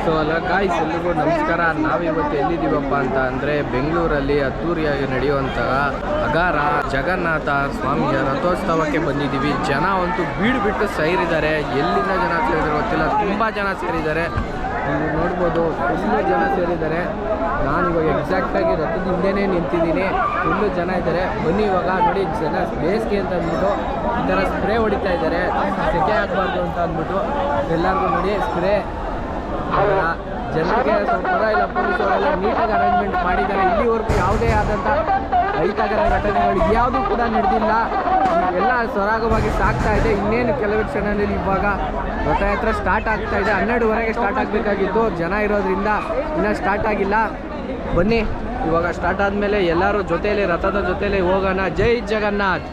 So ಅಲ್ಲ guys, ಎಲ್ರಿಗೂ ನಮಸ್ಕಾರ. ನಾವಿವತ್ತು ಎಲ್ಲಿದ್ದೀವಪ್ಪ ಅಂತ ಅಂದರೆ ಬೆಂಗಳೂರಲ್ಲಿ ಅದ್ದೂರಿಯಾಗಿ ನಡೆಯುವಂತಹ ಅಗಾರ ಜಗನ್ನಾಥ ಸ್ವಾಮಿಯ ರಥೋತ್ಸವಕ್ಕೆ ಬಂದಿದ್ದೀವಿ. ಜನ ಅಂತೂ ಬೀಡು ಬಿಟ್ಟು ಸೇರಿದ್ದಾರೆ. ಎಲ್ಲಿಂದ ಜನ ಸೇರಿದ್ದಾರೆ ಗೊತ್ತಿಲ್ಲ, ತುಂಬ ಜನ ಸೇರಿದ್ದಾರೆ. ನೀವು ನೋಡ್ಬೋದು, ಫುಲ್ಲು ಜನ ಸೇರಿದ್ದಾರೆ. ನಾನಿವಾಗ ಎಕ್ಸಾಕ್ಟಾಗಿ ರಥದ ಹಿಂದೆನೇ ನಿಂತಿದ್ದೀನಿ. ಫುಲ್ಲು ಜನ ಇದ್ದಾರೆ. ಬನ್ನಿ ಇವಾಗ ನೋಡಿ, ಜನ ಬೇಸಿಗೆ ಅಂತ ಅಂದ್ಬಿಟ್ಟು ಈ ಥರ ಸ್ಪ್ರೇ ಹೊಡಿತಾ ಇದ್ದಾರೆ, ಸೆಕೆ ಆಗಬಾರ್ದು ಅಂತ ಅಂದ್ಬಿಟ್ಟು. ಎಲ್ಲರಿಗೂ ನೋಡಿ ಸ್ಪ್ರೇ. ಜನರಿಗೆ ಸ್ವಲ್ಪ ಇಲ್ಲ, ಪೊಲೀಸವರೆಲ್ಲ ನೀಟಾಗಿ ಅರೇಂಜ್ಮೆಂಟ್ ಮಾಡಿದ್ದಾರೆ. ಇಲ್ಲಿವರೆಗೂ ಯಾವುದೇ ಆದಂಥ ಅಹಿತಕರ ಘಟನೆಗಳು ಯಾವುದೂ ಕೂಡ ನಡೆದಿಲ್ಲ. ಎಲ್ಲ ಸರಾಗವಾಗಿ ಸಾಗ್ತಾ ಇದೆ. ಇನ್ನೇನು ಕೆಲವೇ ಕ್ಷಣದಲ್ಲಿ ಇವಾಗ ರಥಯಾತ್ರೆ ಸ್ಟಾರ್ಟ್ ಆಗ್ತಾ ಇದೆ. 12:30ಗೆ ಸ್ಟಾರ್ಟ್ ಆಗಬೇಕಾಗಿತ್ತು. ಜನ ಇರೋದ್ರಿಂದ ಇನ್ನೂ ಸ್ಟಾರ್ಟ್ ಆಗಿಲ್ಲ. ಬನ್ನಿ ಇವಾಗ ಸ್ಟಾರ್ಟ್ ಆದಮೇಲೆ ಎಲ್ಲರೂ ಜೊತೆಯಲ್ಲಿ ರಥದ ಜೊತೆಯಲ್ಲಿ ಹೋಗೋಣ. ಜೈ ಜಗನ್ನಾಥ್.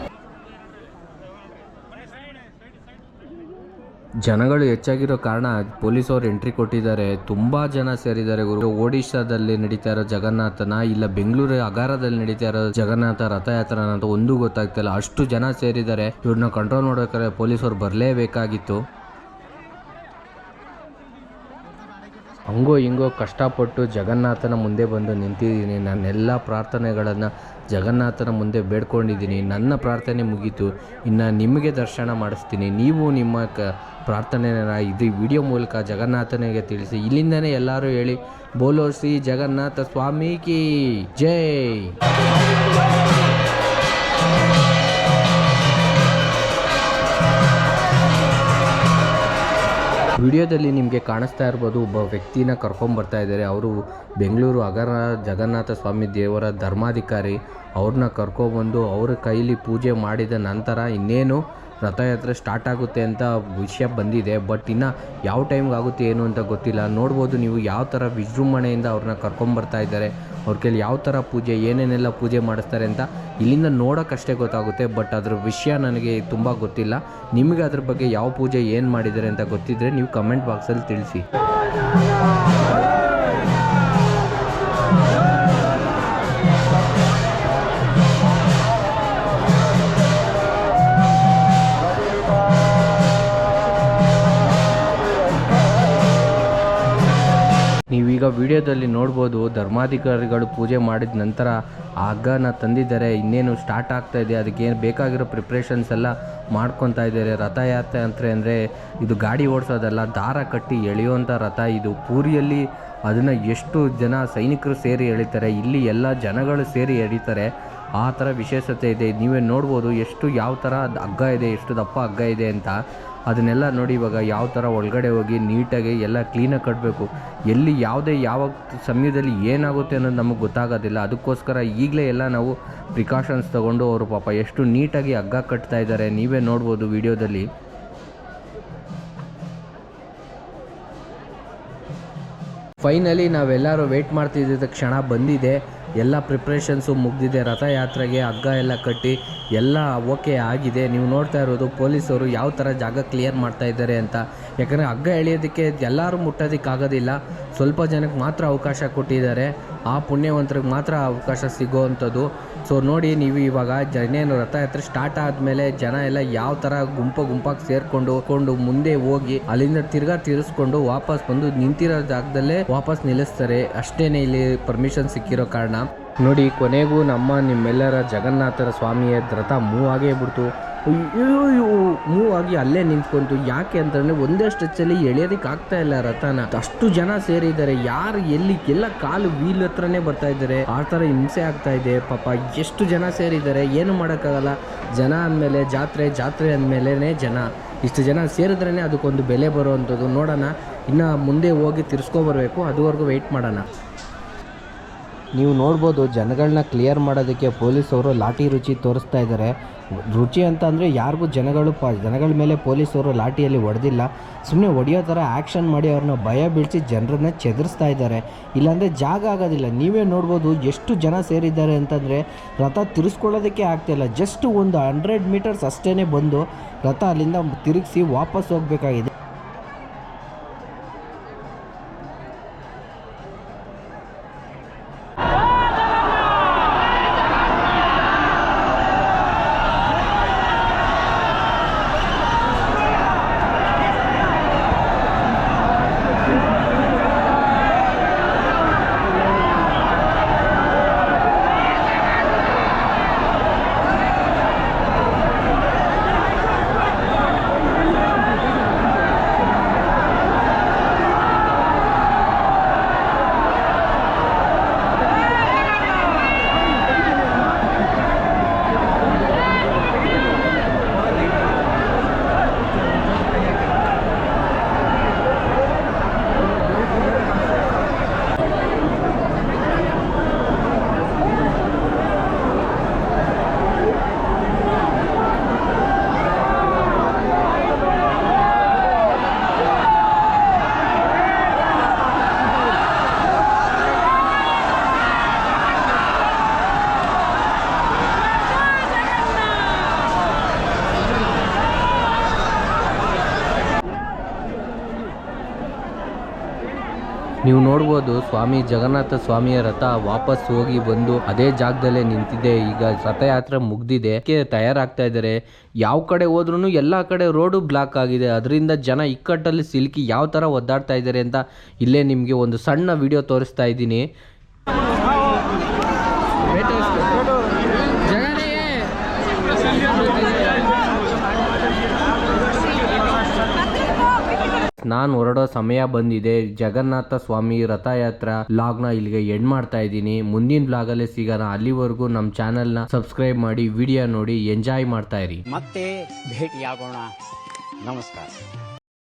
ಜನಗಳು ಹೆಚ್ಚಾಗಿರೋ ಕಾರಣ ಪೊಲೀಸವರು ಎಂಟ್ರಿ ಕೊಟ್ಟಿದ್ದಾರೆ. ತುಂಬ ಜನ ಸೇರಿದ್ದಾರೆ. ಒಡಿಶಾದಲ್ಲಿ ನಡೀತಾ ಇರೋ ಜಗನ್ನಾಥನ, ಇಲ್ಲ ಬೆಂಗಳೂರು ಅಗಾರದಲ್ಲಿ ನಡೀತಾ ಇರೋ ಜಗನ್ನಾಥ ರಥಯಾತ್ರನ ಅಂತ ಒಂದು ಗೊತ್ತಾಗ್ತಿಲ್ಲ. ಅಷ್ಟು ಜನ ಸೇರಿದ್ದಾರೆ. ಇವ್ರನ್ನ ಕಂಟ್ರೋಲ್ ಮಾಡ್ಬೇಕಾದ್ರೆ ಪೊಲೀಸರು ಬರಲೇಬೇಕಾಗಿತ್ತು. ಹಂಗೋ ಹಿಂಗೋ ಕಷ್ಟಪಟ್ಟು ಜಗನ್ನಾಥನ ಮುಂದೆ ಬಂದು ನಿಂತಿದ್ದೀನಿ. ನನ್ನೆಲ್ಲ ಪ್ರಾರ್ಥನೆಗಳನ್ನು ಜಗನ್ನಾಥನ ಮುಂದೆ ಬೇಡ್ಕೊಂಡಿದ್ದೀನಿ. ನನ್ನ ಪ್ರಾರ್ಥನೆ ಮುಗೀತು. ಇನ್ನು ನಿಮಗೆ ದರ್ಶನ ಮಾಡಿಸ್ತೀನಿ. ನೀವು ನಿಮ್ಮ ಪ್ರಾರ್ಥನೆನ ಇದು ವಿಡಿಯೋ ಮೂಲಕ ಜಗನ್ನಾಥನಿಗೆ ತಿಳಿಸಿ. ಇಲ್ಲಿಂದನೇ ಎಲ್ಲರೂ ಹೇಳಿ, ಬೋಲೋ ಶ್ರೀ ಜಗನ್ನಾಥ ಸ್ವಾಮಿ ಕಿ ಜೈ. ವಿಡಿಯೋದಲ್ಲಿ ನಿಮಗೆ ಕಾಣಿಸ್ತಾ ಇರ್ಬೋದು, ಒಬ್ಬ ವ್ಯಕ್ತಿನ ಕರ್ಕೊಂಬರ್ತಾ ಇದ್ದಾರೆ. ಅವರು ಬೆಂಗಳೂರು ಅಗರ ಜಗನ್ನಾಥ ಸ್ವಾಮಿ ದೇವರ ಧರ್ಮಾಧಿಕಾರಿ. ಅವ್ರನ್ನ ಕರ್ಕೊಬಂದು ಅವ್ರ ಕೈಲಿ ಪೂಜೆ ಮಾಡಿದ ನಂತರ ಇನ್ನೇನು ರಥಯಾತ್ರೆ ಸ್ಟಾರ್ಟ್ ಆಗುತ್ತೆ ಅಂತ ವಿಷಯ ಬಂದಿದೆ. ಬಟ್ ಇನ್ನು ಯಾವ ಟೈಮ್ಗೆ ಆಗುತ್ತೆ ಏನು ಅಂತ ಗೊತ್ತಿಲ್ಲ. ನೋಡ್ಬೋದು ನೀವು ಯಾವ ಥರ ವಿಜೃಂಭಣೆಯಿಂದ ಅವ್ರನ್ನ ಕರ್ಕೊಂಬರ್ತಾ ಇದ್ದಾರೆ. ಅವ್ರ ಕೈಲಿ ಯಾವ ಥರ ಪೂಜೆ, ಏನೇನೆಲ್ಲ ಪೂಜೆ ಮಾಡಿಸ್ತಾರೆ ಅಂತ ಇಲ್ಲಿಂದ ನೋಡೋಕ್ಕಷ್ಟೇ ಗೊತ್ತಾಗುತ್ತೆ. ಬಟ್ ಅದ್ರ ವಿಷಯ ನನಗೆ ತುಂಬ ಗೊತ್ತಿಲ್ಲ. ನಿಮಗೆ ಅದ್ರ ಬಗ್ಗೆ ಯಾವ ಪೂಜೆ ಏನು ಮಾಡಿದ್ದಾರೆ ಅಂತ ಗೊತ್ತಿದ್ದರೆ ನೀವು ಕಮೆಂಟ್ ಬಾಕ್ಸಲ್ಲಿ ತಿಳಿಸಿ. ನೀವೀಗ ವಿಡಿಯೋದಲ್ಲಿ ನೋಡ್ಬೋದು, ಧರ್ಮಾಧಿಕಾರಿಗಳು ಪೂಜೆ ಮಾಡಿದ ನಂತರ ಆ ಹಗ್ಗನ ತಂದಿದ್ದಾರೆ. ಇನ್ನೇನು ಸ್ಟಾರ್ಟ್ ಆಗ್ತಾ ಇದೆ. ಅದಕ್ಕೇನು ಬೇಕಾಗಿರೋ ಪ್ರಿಪ್ರೇಷನ್ಸ್ ಎಲ್ಲ ಮಾಡ್ಕೊತಾ ಇದ್ದಾರೆ. ರಥಯಾತ್ರೆ ಅಂದರೆ ಇದು ಗಾಡಿ ಓಡಿಸೋದಲ್ಲ, ದಾರ ಕಟ್ಟಿ ಎಳೆಯುವಂಥ ರಥ ಇದು. ಪೂರಿಯಲ್ಲಿ ಅದನ್ನು ಎಷ್ಟು ಜನ ಸೈನಿಕರು ಸೇರಿ ಎಳಿತಾರೆ, ಇಲ್ಲಿ ಎಲ್ಲ ಜನಗಳು ಸೇರಿ ಎಳಿತಾರೆ. ಆ ಥರ ವಿಶೇಷತೆ ಇದೆ. ನೀವೇ ನೋಡ್ಬೋದು ಎಷ್ಟು ಯಾವ ಥರ ಹಗ್ಗ ಇದೆ, ಎಷ್ಟು ದಪ್ಪ ಹಗ್ಗ ಇದೆ ಅಂತ. ಅದನ್ನೆಲ್ಲ ನೋಡಿ ಇವಾಗ ಯಾವ ಥರ ಒಳಗಡೆ ಹೋಗಿ ನೀಟಾಗಿ ಎಲ್ಲ ಕ್ಲೀನಾಗಿ ಕಟ್ಟಬೇಕು. ಎಲ್ಲಿ ಯಾವುದೇ ಯಾವ ಸಮಯದಲ್ಲಿ ಏನಾಗುತ್ತೆ ಅನ್ನೋದು ನಮಗೆ ಗೊತ್ತಾಗೋದಿಲ್ಲ. ಅದಕ್ಕೋಸ್ಕರ ಈಗಲೇ ಎಲ್ಲ ನಾವು ಪ್ರಿಕಾಷನ್ಸ್ ತೊಗೊಂಡು ಅವರು ಪಾಪ ಎಷ್ಟು ನೀಟಾಗಿ ಹಗ್ಗ ಕಟ್ತಾ ಇದ್ದಾರೆ. ನೀವೇ ನೋಡ್ಬೋದು ವಿಡಿಯೋದಲ್ಲಿ. ಫೈನಲಿ ನಾವೆಲ್ಲರೂ ವೆಯ್ಟ್ ಮಾಡ್ತಿದ್ದ ಕ್ಷಣ ಬಂದಿದೆ. ಎಲ್ಲ ಪ್ರಿಪ್ರೇಷನ್ಸು ಮುಗಿದಿದೆ. ರಥಯಾತ್ರೆಗೆ ಹಗ್ಗ ಎಲ್ಲ ಕಟ್ಟಿ ಎಲ್ಲ ಓಕೆ ಆಗಿದೆ. ನೀವು ನೋಡ್ತಾ ಇರೋದು ಪೊಲೀಸವರು ಯಾವ ಥರ ಜಾಗ ಕ್ಲಿಯರ್ ಮಾಡ್ತಾ ಇದ್ದಾರೆ ಅಂತ. ಯಾಕಂದರೆ ಹಗ್ಗ ಎಳೆಯೋದಕ್ಕೆ ಎಲ್ಲರೂ ಮುಟ್ಟೋದಕ್ಕಾಗೋದಿಲ್ಲ. ಸ್ವಲ್ಪ ಜನಕ್ಕೆ ಮಾತ್ರ ಅವಕಾಶ ಕೊಟ್ಟಿದ್ದಾರೆ. ಆ ಪುಣ್ಯವಂತರಿಗೆ ಮಾತ್ರ ಅವಕಾಶ ಸಿಗೋವಂಥದ್ದು. ಸೊ ನೋಡಿ ನೀವು ಇವಾಗ ಜನೇನು ರಥಯಾತ್ರೆ ಸ್ಟಾರ್ಟ್ ಆದಮೇಲೆ ಜನ ಎಲ್ಲ ಯಾವ ಥರ ಗುಂಪಾಗಿ ಸೇರಿಕೊಂಡು ಮುಂದೆ ಹೋಗಿ ಅಲ್ಲಿಂದ ತಿರ್ಗಿಸ್ಕೊಂಡು ವಾಪಸ್ ಬಂದು ನಿಂತಿರೋ ಜಾಗದಲ್ಲೇ ವಾಪಸ್ ನಿಲ್ಲಿಸ್ತಾರೆ. ಅಷ್ಟೇನೆ ಇಲ್ಲಿ ಪರ್ಮಿಷನ್ ಸಿಕ್ಕಿರೋ ಕಾರಣ. ನೋಡಿ ಕೊನೆಗೂ ನಿಮ್ಮೆಲ್ಲರ ಜಗನ್ನಾಥರ ಸ್ವಾಮಿಯ ರಥ ಮೂವ್ ಆಗೇ ಬಿಡ್ತು. ಮೂವ್ ಆಗಿ ಅಲ್ಲೇ ನಿಂತ್ಕೊಂತು. ಯಾಕೆ ಅಂತಂದರೆ ಒಂದೇ ಸ್ಟ್ರೆಚ್ಚಲ್ಲಿ ಎಳೆಯೋದಕ್ಕೆ ಆಗ್ತಾ ಇಲ್ಲ ರಥನ. ಅಷ್ಟು ಜನ ಸೇರಿದ್ದಾರೆ. ಯಾರು ಎಲ್ಲ ಕಾಲು ವೀಲ್ ಹತ್ರನೇ ಬರ್ತಾ ಇದ್ದಾರೆ. ಆ ಥರ ಹಿಂಸೆ ಆಗ್ತಾ ಇದೆ. ಪಾಪ ಎಷ್ಟು ಜನ ಸೇರಿದ್ದಾರೆ, ಏನು ಮಾಡೋಕ್ಕಾಗಲ್ಲ. ಜನ ಅಂದಮೇಲೆ ಜಾತ್ರೆ ಅಂದಮೇಲೆ ಜನ. ಇಷ್ಟು ಜನ ಸೇರಿದ್ರೇ ಅದಕ್ಕೊಂದು ಬೆಲೆ ಬರುವಂಥದ್ದು. ನೋಡೋಣ, ಇನ್ನು ಮುಂದೆ ಹೋಗಿ ತಿರ್ಸ್ಕೊಬರ್ಬೇಕು. ಅದುವರೆಗೂ ವೆಯ್ಟ್ ಮಾಡೋಣ. ನೀವು ನೋಡ್ಬೋದು, ಜನಗಳನ್ನ ಕ್ಲಿಯರ್ ಮಾಡೋದಕ್ಕೆ ಪೊಲೀಸವರು ಲಾಠಿ ರುಚಿ ತೋರಿಸ್ತಾ ಇದ್ದಾರೆ. ರುಚಿ ಅಂತ ಅಂದರೆ ಯಾರಿಗೂ ಜನಗಳ ಮೇಲೆ ಪೊಲೀಸವರು ಲಾಠಿಯಲ್ಲಿ ಹೊಡೆದಿಲ್ಲ. ಸುಮ್ಮನೆ ಹೊಡೆಯೋ ಥರ ಆ್ಯಕ್ಷನ್ ಮಾಡಿ ಅವ್ರನ್ನ ಭಯ ಬೀಳಿಸಿ ಜನರನ್ನ ಚೆದರಿಸ್ತಾ ಇದ್ದಾರೆ. ಇಲ್ಲಾಂದರೆ ಜಾಗ ಆಗೋದಿಲ್ಲ. ನೀವೇ ನೋಡ್ಬೋದು ಎಷ್ಟು ಜನ ಸೇರಿದ್ದಾರೆ ಅಂತಂದರೆ ರಥ ತಿರ್ಸ್ಕೊಳ್ಳೋದಕ್ಕೆ ಆಗ್ತಾಯಿಲ್ಲ. ಜಸ್ಟ್ ಒಂದು 100 ಮೀಟರ್ಸ್ ಅಷ್ಟೇ ಬಂದು ರಥ ಅಲ್ಲಿಂದ ತಿರುಗಿಸಿ ವಾಪಸ್ ಹೋಗಬೇಕಾಗಿದೆ. ನೀವು ನೋಡ್ಬೋದು ಸ್ವಾಮಿ ಜಗನ್ನಾಥ ಸ್ವಾಮಿಯ ರಥ ವಾಪಸ್ ಹೋಗಿ ಬಂದು ಅದೇ ಜಾಗದಲ್ಲೇ ನಿಂತಿದೆ. ಈಗ ರಥಯಾತ್ರೆ ಮುಗ್ದಿದೆ, ತಯಾರಾಗ್ತಾ ಇದ್ದಾರೆ. ಯಾವ ಕಡೆ ಹೋದ್ರೂ ಎಲ್ಲ ಕಡೆ ರೋಡು ಬ್ಲಾಕ್ ಆಗಿದೆ. ಅದರಿಂದ ಜನ ಇಕ್ಕಟ್ಟಲ್ಲಿ ಸಿಲುಕಿ ಯಾವ ಥರ ಒದ್ದಾಡ್ತಾ ಇದ್ದಾರೆ ಅಂತ ಇಲ್ಲೇ ನಿಮಗೆ ಒಂದು ಸಣ್ಣ ವಿಡಿಯೋ ತೋರಿಸ್ತಾ ಇದ್ದೀನಿ. ನಾನು ಹೊರಡೋ ಸಮಯ ಬಂದಿದೆ. ಜಗನ್ನಾಥ ಸ್ವಾಮಿ ರಥಯಾತ್ರಾ ಬ್ಲಾಗ್ನ ಇಲ್ಲಿಗೆ ಎಂಡ್ ಮಾಡ್ತಾ ಇದ್ದೀನಿ. ಮುಂದಿನ ಬ್ಲಾಗಲ್ಲೇ ಸಿಗೋಣ. ಅಲ್ಲಿವರೆಗೂ ನಮ್ಮ ಚಾನೆಲ್ನ ಸಬ್ಸ್ಕ್ರೈಬ್ ಮಾಡಿ, ವಿಡಿಯೋ ನೋಡಿ, ಎಂಜಾಯ್ ಮಾಡ್ತಾ ಇರಿ. ಮತ್ತೆ ಭೇಟಿಯಾಗೋಣ. ನಮಸ್ಕಾರ.